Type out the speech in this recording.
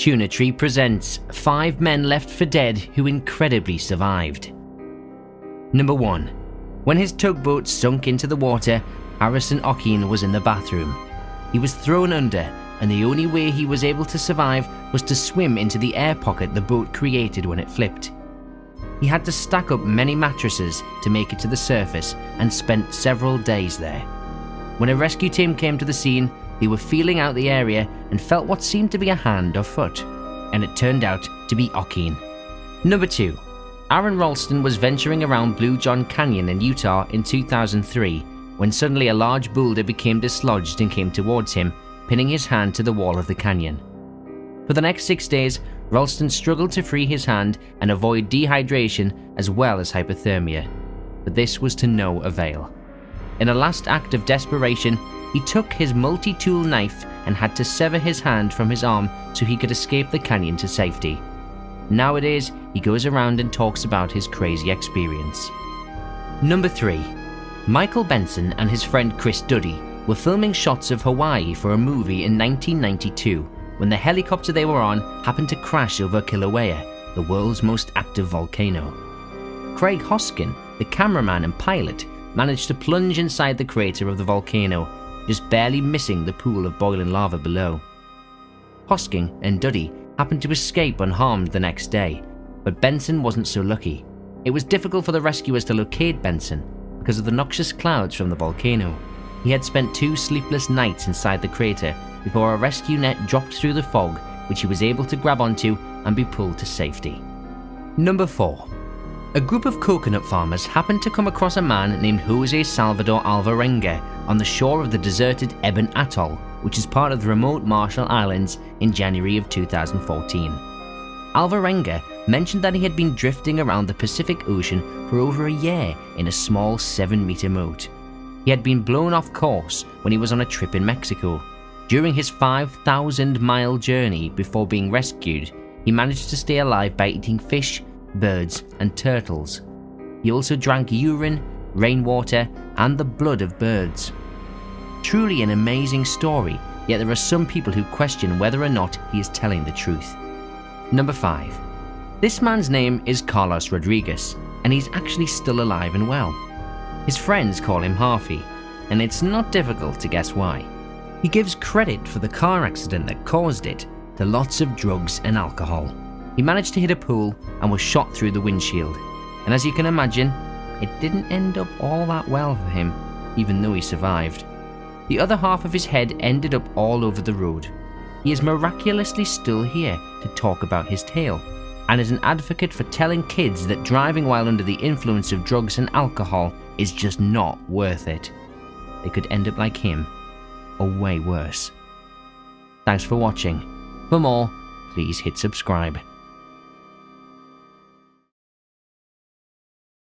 Tuna Tree presents 5 men left for dead who incredibly survived. Number 1. When his tugboat sunk into the water, Harrison Okene was in the bathroom. He was thrown under, and the only way he was able to survive was to swim into the air pocket the boat created when it flipped. He had to stack up many mattresses to make it to the surface and spent several days there. When a rescue team came to the scene, they were feeling out the area and felt what seemed to be a hand or foot, and it turned out to be Okene. Number 2. Aron Ralston was venturing around Blue John Canyon in Utah in 2003 when suddenly a large boulder became dislodged and came towards him, pinning his hand to the wall of the canyon. For the next 6 days, Ralston struggled to free his hand and avoid dehydration as well as hypothermia, but this was to no avail. In a last act of desperation, he took his multi-tool knife and had to sever his hand from his arm so he could escape the canyon to safety. Nowadays, he goes around and talks about his crazy experience. Number 3. Michael Benson and his friend Chris Duddy were filming shots of Hawaii for a movie in 1992 when the helicopter they were on happened to crash over Kilauea, the world's most active volcano. Craig Hoskin, the cameraman and pilot, managed to plunge inside the crater of the volcano, just barely missing the pool of boiling lava below. Hoskin and Duddy happened to escape unharmed the next day, but Benson wasn't so lucky. It was difficult for the rescuers to locate Benson because of the noxious clouds from the volcano. He had spent 2 sleepless nights inside the crater before a rescue net dropped through the fog, which he was able to grab onto and be pulled to safety. Number 4. A group of coconut farmers happened to come across a man named Jose Salvador Alvarenga on the shore of the deserted Eben Atoll, which is part of the remote Marshall Islands, in January of 2014. Alvarenga mentioned that he had been drifting around the Pacific Ocean for over a year in a small 7-meter moat. He had been blown off course when he was on a trip in Mexico. During his 5,000-mile journey before being rescued, he managed to stay alive by eating fish, birds, and turtles. He also drank urine, rainwater, and the blood of birds. Truly an amazing story, yet there are some people who question whether or not he is telling the truth. Number 5. This man's name is Carlos Rodriguez, and he's actually still alive and well. His friends call him Harvey, and it's not difficult to guess why. He gives credit for the car accident that caused it to lots of drugs and alcohol. He managed to hit a pool and was shot through the windshield, and as you can imagine, it didn't end up all that well for him, even though he survived. The other half of his head ended up all over the road. He is miraculously still here to talk about his tale, and is an advocate for telling kids that driving while under the influence of drugs and alcohol is just not worth it. They could end up like him, or way worse. Thanks for watching. For more, please hit subscribe.